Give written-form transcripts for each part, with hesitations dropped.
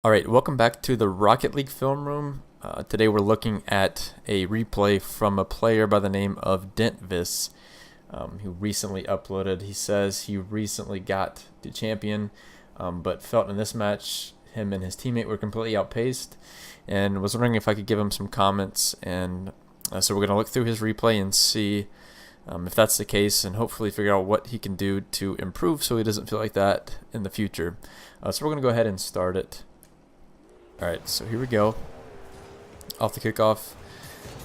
Alright, welcome back to the Rocket League film room. Today we're looking at a replay from a player by the name of Dentvis, who recently uploaded. He says he recently got the champion, but felt in this match him and his teammate were completely outpaced, and was wondering if I could give him some comments. And so we're going to look through his replay and see if that's the case, and hopefully figure out what he can do to improve so he doesn't feel like that in the future. So we're going to go ahead and start it. Alright, so here we go. Off the kickoff.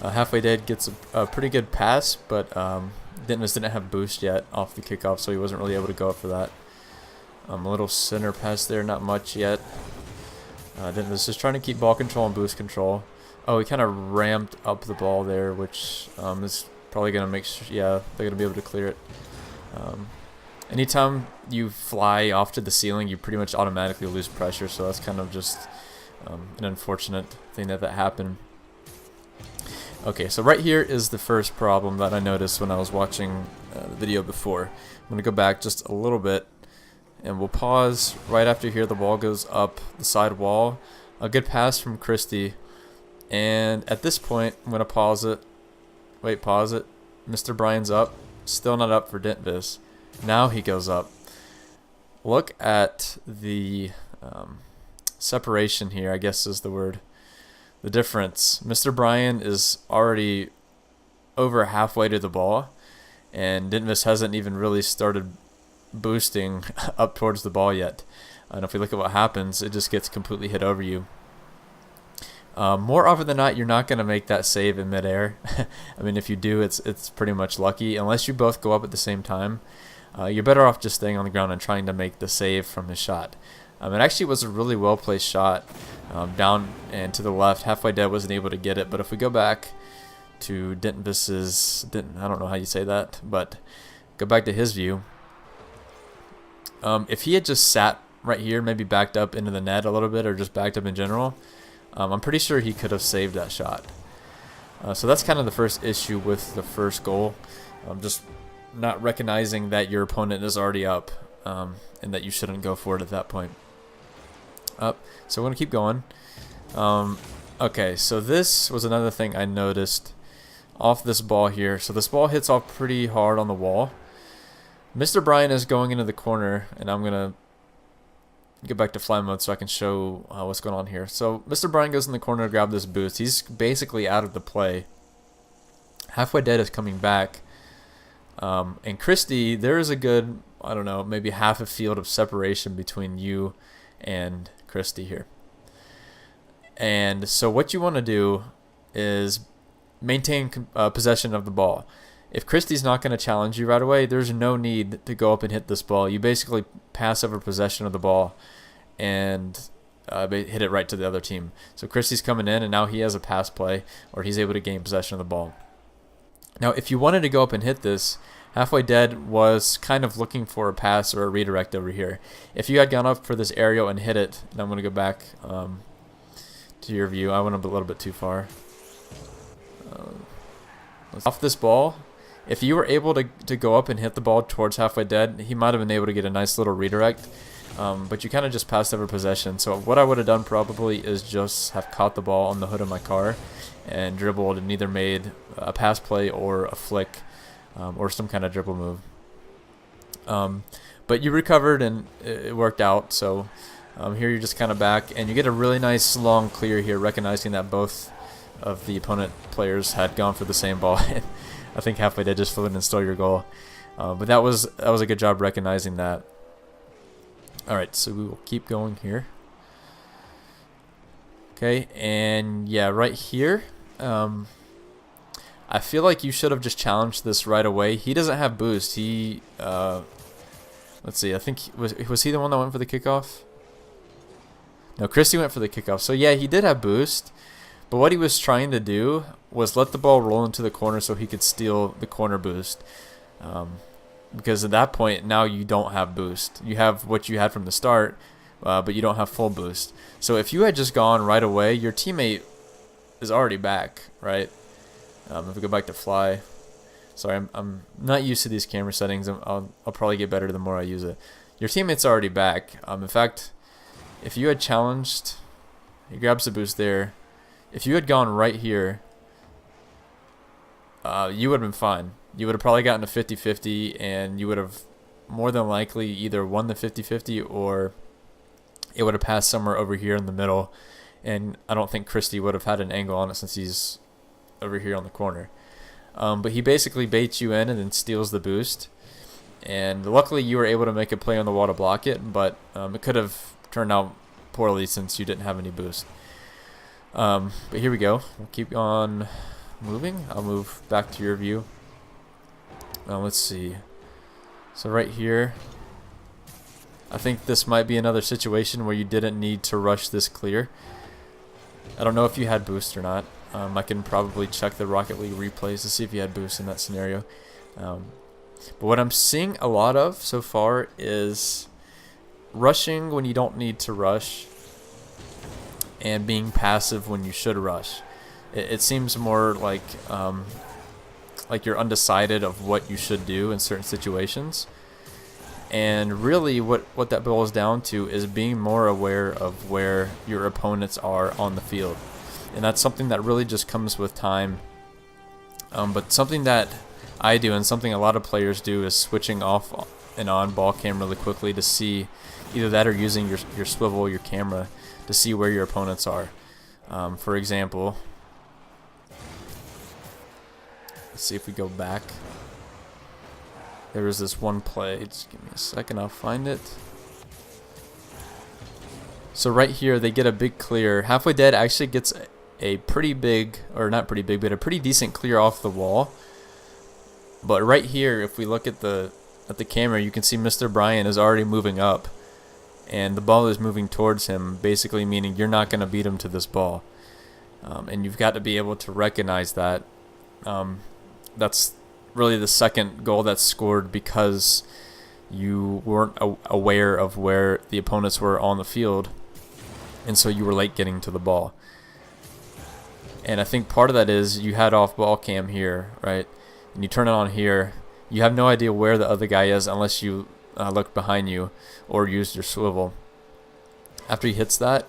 Halfway Dead gets a pretty good pass, but Dentvis didn't have boost yet off the kickoff, so he wasn't really able to go up for that. A little center pass there, not much yet. Dentvis is trying to keep ball control and boost control. Oh, he kind of ramped up the ball there, which is probably going to make sure, yeah, they're going to be able to clear it. Anytime you fly off to the ceiling, you pretty much automatically lose pressure, so that's kind of just an unfortunate thing that happened. Okay, so right here is the first problem that I noticed when I was watching the video before. I'm going to go back just a little bit, and we'll pause right after here. The ball goes up the side wall. A good pass from Christie, and at this point, I'm going to pause it. Wait, pause it. Mr. Bryan's up. Still not up for Dentvis. Now he goes up. Look at the separation here, I guess is the word. The difference. Mr. Bryan is already over halfway to the ball, and Dentvis hasn't even really started boosting up towards the ball yet. And if we look at what happens, it just gets completely hit over you. More often than not, you're not going to make that save in midair. I mean, if you do, it's pretty much lucky. Unless you both go up at the same time, you're better off just staying on the ground and trying to make the save from his shot. It actually was a really well-placed shot down and to the left. Halfway Dead wasn't able to get it, but if we go back to Dentvis's, I don't know how you say that, but go back to his view. If he had just sat right here, maybe backed up into the net a little bit, or just backed up in general, I'm pretty sure he could have saved that shot. So that's kind of the first issue with the first goal. Just not recognizing that your opponent is already up, and that you shouldn't go for it at that point. So we're going to keep going. Okay, so this was another thing I noticed off this ball here. So this ball hits off pretty hard on the wall. Mr. Bryan is going into the corner, and I'm going to get back to fly mode so I can show what's going on here. So Mr. Bryan goes in the corner to grab this boost. He's basically out of the play. Halfway Dead is coming back. And Christie, there is a good, I don't know, maybe half a field of separation between you and Christie here. And so what you want to do is maintain possession of the ball. If Christie's not going to challenge you right away, there's no need to go up and hit this ball. You basically pass over possession of the ball and hit it right to the other team. So Christie's coming in, and now he has a pass play, or he's able to gain possession of the ball. Now, if you wanted to go up and hit this, Halfway Dead was kind of looking for a pass or a redirect over here. If you had gone up for this aerial and hit it, and I'm going to go back to your view. I went a little bit too far. Off this ball, if you were able to go up and hit the ball towards Halfway Dead, he might have been able to get a nice little redirect. But you kind of just passed over possession. So what I would have done probably is just have caught the ball on the hood of my car and dribbled, and either made a pass play or a flick, or some kind of dribble move. But you recovered, and it worked out. So here you're just kind of back, and you get a really nice long clear here, recognizing that both of the opponent players had gone for the same ball. I think Halfway Dead just flew in and stole your goal. But that was a good job recognizing that. Alright, so we will keep going here. Okay, and yeah, right here, I feel like you should have just challenged this right away. He doesn't have boost. He, let's see, I think, was he the one that went for the kickoff? No, Christie went for the kickoff. So yeah, he did have boost, but what he was trying to do was let the ball roll into the corner so he could steal the corner boost. Because at that point, now you don't have boost. You have what you had from the start, but you don't have full boost. So if you had just gone right away, your teammate is already back, right? If we go back to fly, sorry, I'm not used to these camera settings. I'll probably get better the more I use it. Your teammate's already back. In fact, if you had challenged He grabs the boost there. If you had gone right here, you would have been fine. You would have probably gotten a 50-50, and you would have more than likely either won the 50-50 or it would have passed somewhere over here in the middle. And I don't think Christie would have had an angle on it since he's over here on the corner. But he basically baits you in and then steals the boost. And luckily you were able to make a play on the wall to block it, but it could have turned out poorly since you didn't have any boost. But here we go. We'll keep on moving. I'll move back to your view. Let's see. So right here, I think this might be another situation where you didn't need to rush this clear. I don't know if you had boost or not. I can probably check the Rocket League replays to see if you had boost in that scenario. But what I'm seeing a lot of so far is rushing when you don't need to rush and being passive when you should rush. It seems more like you're undecided of what you should do in certain situations. And really what that boils down to is being more aware of where your opponents are on the field. And that's something that really just comes with time. But something that I do and something a lot of players do is switching off and on ball cam really quickly to see either that or using your swivel, your camera, to see where your opponents are. For example, let's see if we go back. There was this one play. Just give me a second, I'll find it. So right here, they get a big clear. Halfway Dead actually gets a pretty big, or not pretty big, but a pretty decent clear off the wall. But right here, if we look at the camera, you can see Mr. Bryan is already moving up, and the ball is moving towards him, basically meaning you're not going to beat him to this ball. And you've got to be able to recognize that. That's really the second goal that's scored because you weren't aware of where the opponents were on the field, and so you were late getting to the ball. And I think part of that is you had off ball cam here, right? And you turn it on here, you have no idea where the other guy is unless you look behind you or use your swivel. After he hits that,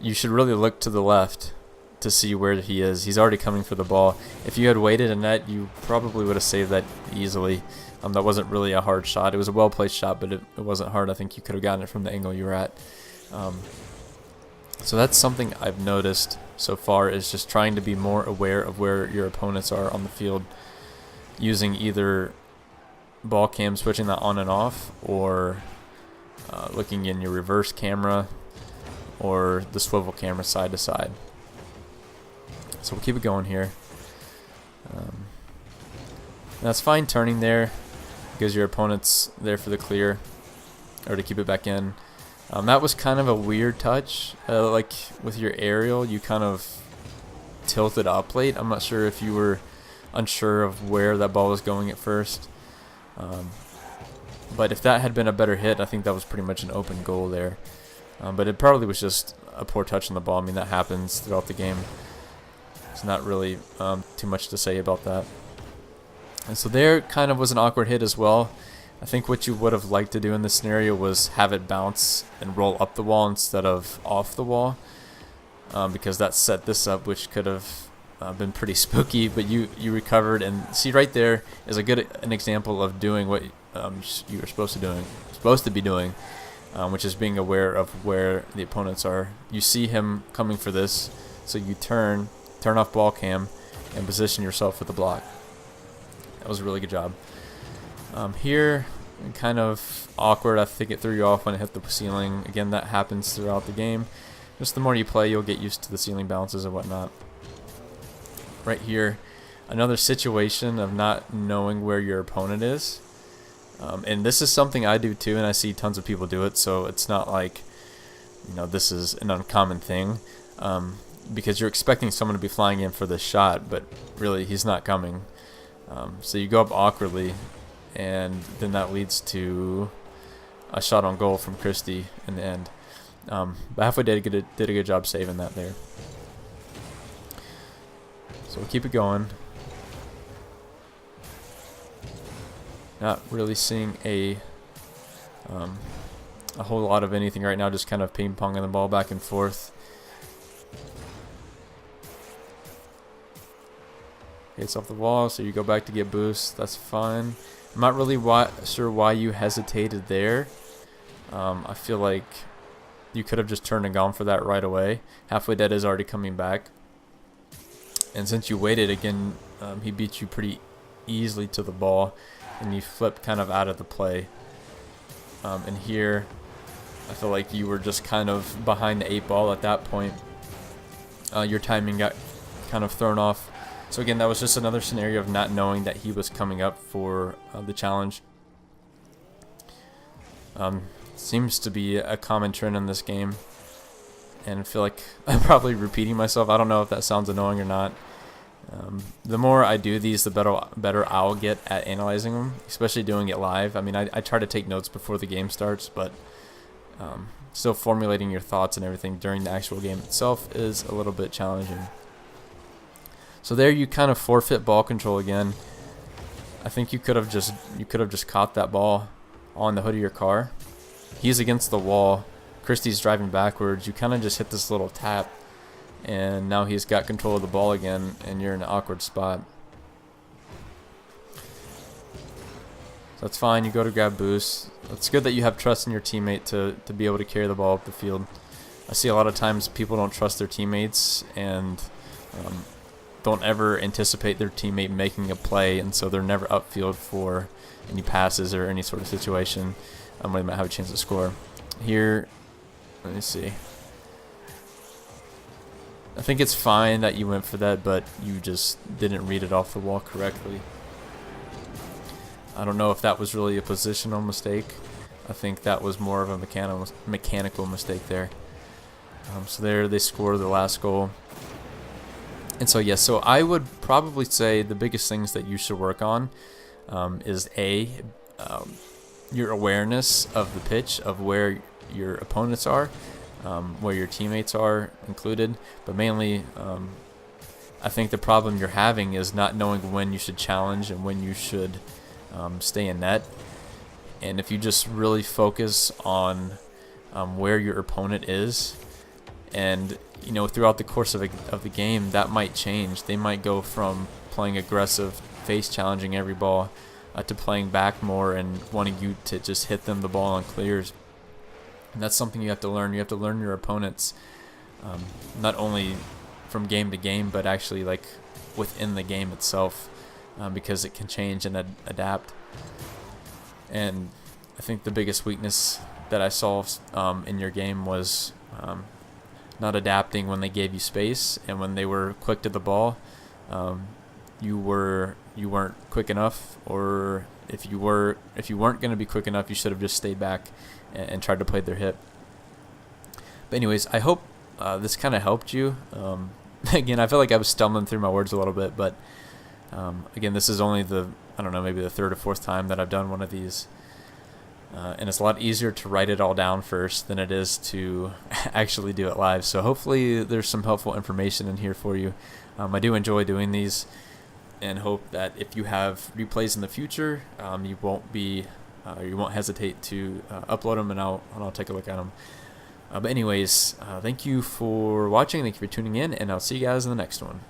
you should really look to the left to see where he is. He's already coming for the ball. If you had waited in net, you probably would have saved that easily. That wasn't really a hard shot. It was a well-placed shot, but it wasn't hard. I think you could have gotten it from the angle you were at. So that's something I've noticed so far, is just trying to be more aware of where your opponents are on the field, using either ball cam, switching that on and off, or looking in your reverse camera or the swivel camera side to side. So we'll keep it going here. That's fine turning there because your opponent's there for the clear or to keep it back in. That was kind of a weird touch. Like with your aerial, you kind of tilted up late. I'm not sure if you were unsure of where that ball was going at first. But if that had been a better hit, I think that was pretty much an open goal there. But it probably was just a poor touch on the ball. I mean, that happens throughout the game. It's not really too much to say about that. And so there kind of was an awkward hit as well. I think what you would have liked to do in this scenario was have it bounce and roll up the wall instead of off the wall, because that set this up, which could have been pretty spooky. But you recovered, and see right there is an example of doing what you were supposed to be doing, which is being aware of where the opponents are. You see him coming for this, so you turn off ball cam and position yourself for the block. That was a really good job. Here, kind of awkward. I think it threw you off when it hit the ceiling. Again, that happens throughout the game. Just the more you play, you'll get used to the ceiling bounces and whatnot. Right here, another situation of not knowing where your opponent is. And this is something I do too, and I see tons of people do it, so it's not like, this is an uncommon thing. Because you're expecting someone to be flying in for this shot, but really he's not coming. So you go up awkwardly, and then that leads to a shot on goal from Christie in the end. But Halfway did a good job saving that there. So we'll keep it going. Not really seeing a whole lot of anything right now, just kind of ping-ponging the ball back and forth. It's off the wall, so you go back to get boost. That's fine. I'm not really sure why you hesitated there. I feel like you could have just turned and gone for that right away. Halfway Dead is already coming back. And since you waited again, he beat you pretty easily to the ball. And you flipped kind of out of the play. And here, I feel like you were just kind of behind the 8 ball at that point. Your timing got kind of thrown off. So again, that was just another scenario of not knowing that he was coming up for the challenge. Seems to be a common trend in this game. And I feel like I'm probably repeating myself. I don't know if that sounds annoying or not. The more I do these, the better I'll get at analyzing them, especially doing it live. I mean, I try to take notes before the game starts, but still formulating your thoughts and everything during the actual game itself is a little bit challenging. So there you kind of forfeit ball control again. I think you could have just caught that ball on the hood of your car. He's against the wall. Christie's driving backwards. You kind of just hit this little tap, and now he's got control of the ball again, and you're in an awkward spot. So that's fine. You go to grab boost. It's good that you have trust in your teammate to be able to carry the ball up the field. I see a lot of times people don't trust their teammates and don't ever anticipate their teammate making a play, and so they're never upfield for any passes or any sort of situation where they might have a chance to score. Here, let me see. I think it's fine that you went for that, but you just didn't read it off the wall correctly. I don't know if that was really a positional mistake. I think that was more of a mechanical mistake there. So there they score the last goal. And so yes, so I would probably say the biggest things that you should work on is your awareness of the pitch, of where your opponents are, where your teammates are included, but mainly I think the problem you're having is not knowing when you should challenge and when you should stay in net. And if you just really focus on where your opponent is, and you know, throughout the course of the game, that might change. They might go from playing aggressive, face challenging every ball, to playing back more and wanting you to just hit them the ball on clears. And that's something you have to learn. You have to learn your opponents, not only from game to game, but actually like within the game itself, because it can change and adapt. And I think the biggest weakness that I saw in your game was not adapting when they gave you space, and when they were quick to the ball, you weren't quick enough, or if you weren't going to be quick enough, you should have just stayed back and tried to play their hip. But anyways, I hope this kind of helped you. Again, I feel like I was stumbling through my words a little bit, but again, this is only maybe the 3rd or 4th time that I've done one of these. And it's a lot easier to write it all down first than it is to actually do it live. So hopefully there's some helpful information in here for you. I do enjoy doing these, and hope that if you have replays in the future, you won't hesitate to upload them, and I'll take a look at them. But anyways, thank you for watching. Thank you for tuning in, and I'll see you guys in the next one.